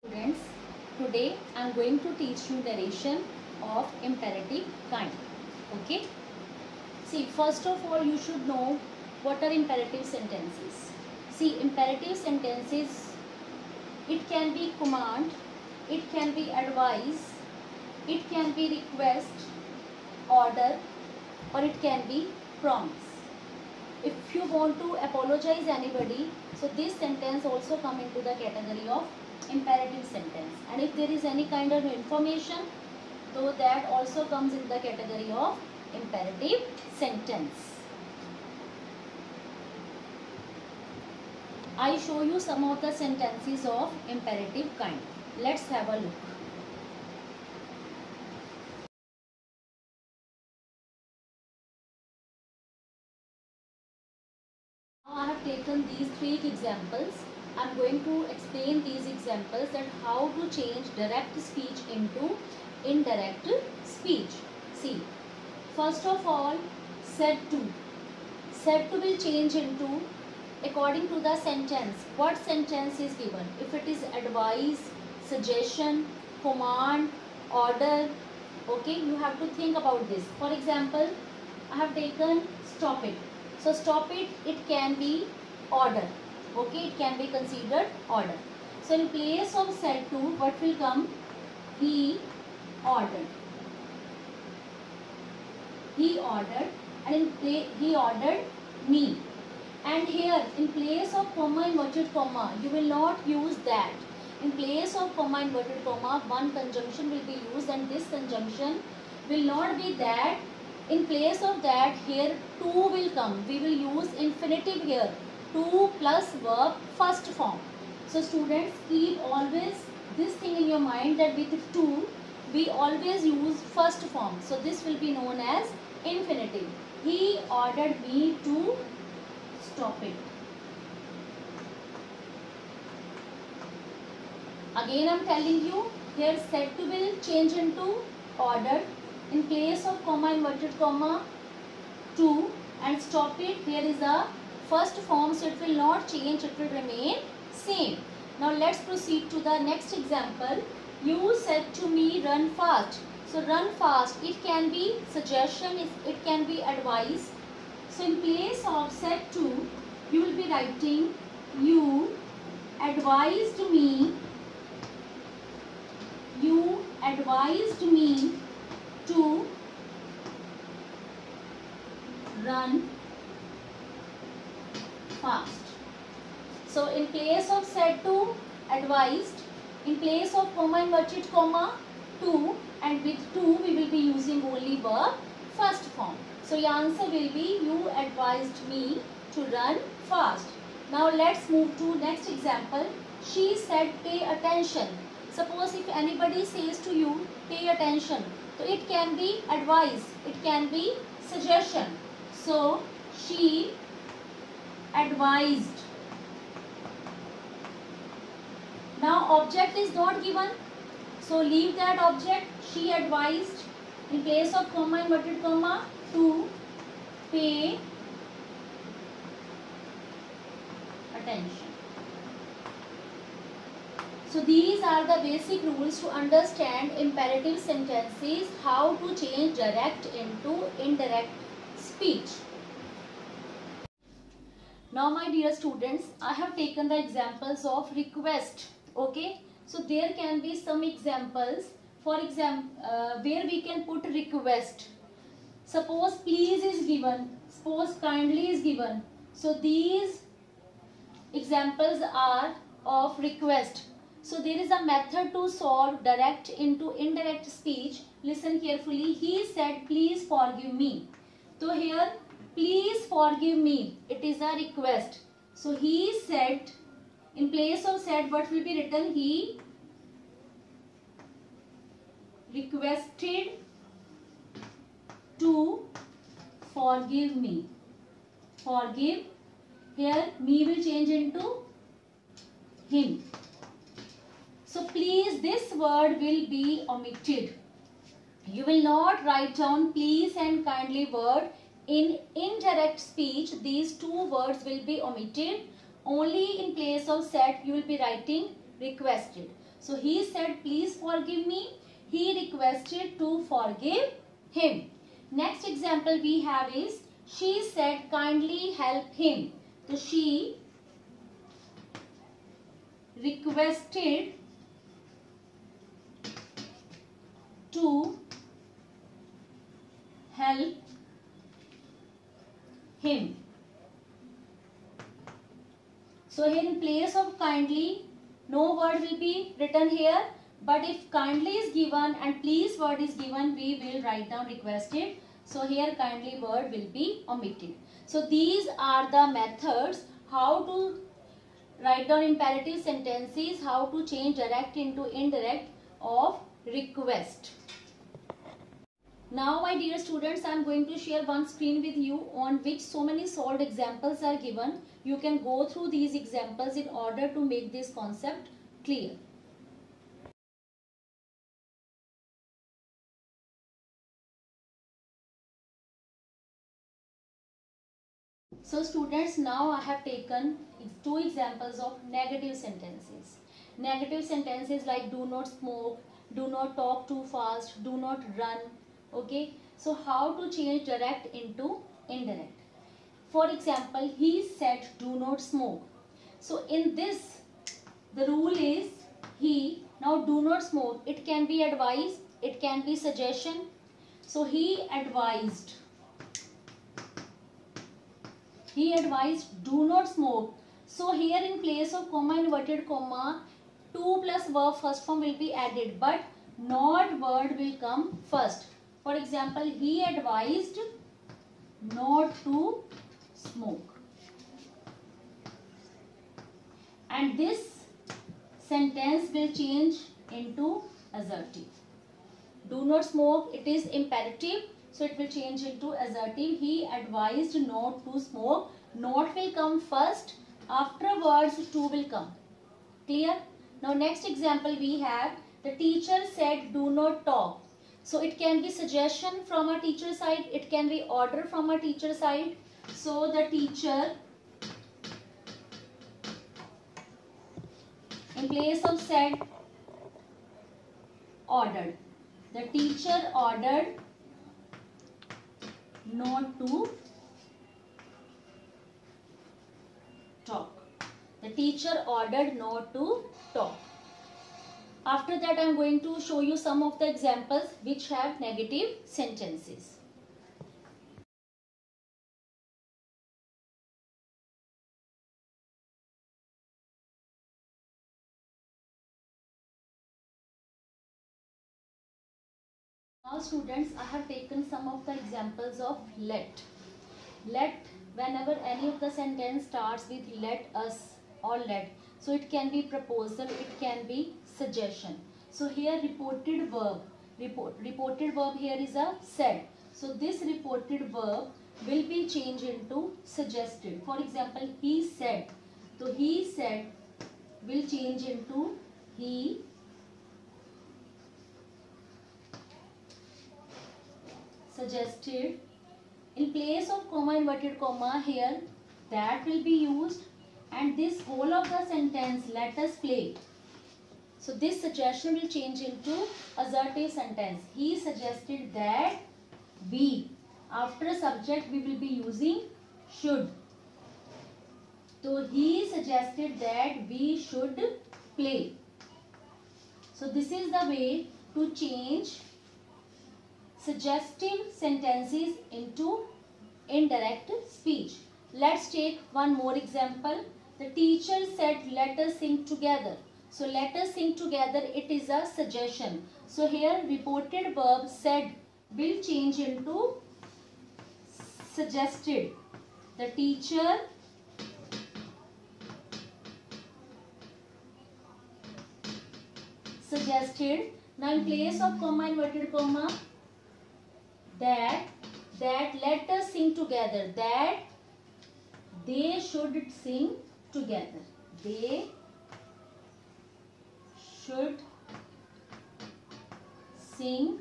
Students, today I am going to teach you narration of imperative kind. Okay. See, first of all, you should know what are imperative sentences. See, imperative sentences, it can be command, it can be advice, it can be request, order, or it can be promise. If you want to apologize anybody, so this sentence also come into the category of imperative sentence. And if there is any kind of information, so that also comes in the category of imperative sentence. I show you some of the sentences of imperative kind. Let's have a look. I have taken these three examples. I am going to explain these examples and how to change direct speech into indirect speech. See, first of all, said to. Said to will change into according to the sentence. What sentence is given? If it is advice, suggestion, command, order, okay, you have to think about this. For example, I have taken stop it. So stop it, it can be order. Okay, it can be considered order. So in place of said to, what will come? He ordered. He ordered, and he ordered me. And here in place of comma inverted comma, you will not use that. In place of comma inverted comma, one conjunction will be used, and this conjunction will not be that. In place of that, here to will come. We will use infinitive here. To plus verb first form. So students, keep always this thing in your mind that with to, we always use first form. So this will be known as infinitive. He ordered me to stop it. Again I am telling you, here said to will change into ordered. In place of comma inverted comma, to, and stop it, here is a first form, so it will not change, it will remain same. Now let's proceed to the next example. You said to me run fast. So run fast, it can be suggestion, it can be advice. So in place of said to, you will be writing you advised me to run fast. So in place of said to, advised. In place of comma inverted comma, to, and with to we will be using only verb first form. So your answer will be you advised me to run fast. Now let's move to next example. She said pay attention. Suppose if anybody says to you pay attention, so it can be advice, it can be suggestion. So she advised. Now object is not given, so leave that object. She advised. In place of comma inverted comma, to pay attention. So these are the basic rules to understand imperative sentences, how to change direct into indirect speech. Now my dear students, I have taken the examples of request. Okay, so there can be some examples. For example, where we can put request. Suppose please is given, suppose kindly is given. So these examples are of request. So there is a method to solve direct into indirect speech. Listen carefully. He said please forgive me. So here please forgive me, it is a request. So he said, in place of said what will be written? He requested to forgive me. Forgive, here me will change into him. So please, this word will be omitted. You will not write down please and kindly word. In indirect speech, these two words will be omitted. Only in place of said you will be writing requested. So he said, please forgive me. He requested to forgive him. Next example we have is, she said, kindly help him. So she requested to help him. So here in place of kindly, no word will be written here. But if kindly is given and please word is given, we will write down requested. So here kindly word will be omitted. So these are the methods how to write down imperative sentences, how to change direct into indirect of request. Now my dear students, I am going to share one screen with you on which so many solved examples are given. You can go through these examples in order to make this concept clear. So students, now I have taken two examples of negative sentences. Negative sentences like do not smoke, do not talk too fast, do not run. Okay. So how to change direct into indirect? For example, he said do not smoke. So in this, the rule is he. Now do not smoke. It can be advice, it can be suggestion. So he advised. He advised do not smoke. So here in place of comma, inverted comma, to plus verb first form will be added, but not word will come first. For example, he advised not to smoke. And this sentence will change into assertive. Do not smoke, it is imperative. So it will change into assertive. He advised not to smoke. Not will come first. Afterwards, to will come. Clear? Now next example we have, the teacher said do not talk. So it can be suggestion from a teacher side. It can be order from a teacher side. So the teacher, in place of said, ordered. The teacher ordered not to talk. The teacher ordered not to talk. After that, I am going to show you some of the examples which have negative sentences. Now students, I have taken some of the examples of let. Let, whenever any of the sentence starts with let us or let, so it can be proposal, it can be suggestion. So here reported verb, reported verb here is a said. So this reported verb will be changed into suggested. For example, he said. So he said will change into he suggested. In place of comma, inverted comma, here that will be used, and this whole of the sentence, let us play. So this suggestion will change into assertive sentence. He suggested that we. After subject we will be using should. So he suggested that we should play. So this is the way to change suggestive sentences into indirect speech. Let's take one more example. The teacher said let us sing together. So let us sing together, it is a suggestion. So here reported verb said will change into suggested. The teacher suggested. Now in place of comma, inverted comma, that let us sing together, that they should sing together, they should sing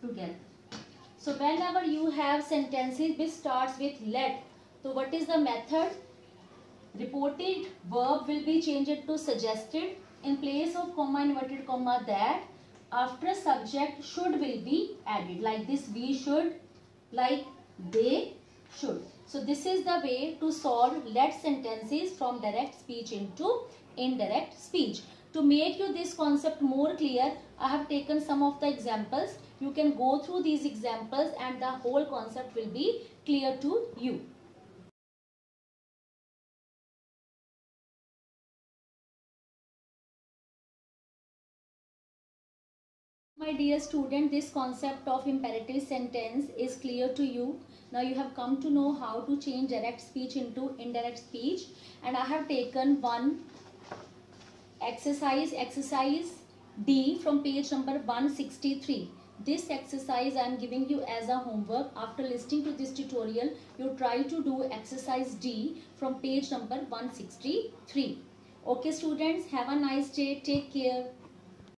together. So whenever you have sentences which starts with let, so what is the method? Reported verb will be changed to suggested. In place of comma, inverted comma, that. After subject, should will be added. Like this, we should, like they should. So this is the way to solve let sentences from direct speech into indirect speech. To make you this concept more clear, I have taken some of the examples. You can go through these examples and the whole concept will be clear to you. My dear student, this concept of imperative sentence is clear to you. Now you have come to know how to change direct speech into indirect speech, and I have taken one exercise D from page number 163. This exercise I am giving you as a homework. After listening to this tutorial, you try to do exercise D from page number 163. Okay students, have a nice day. Take care.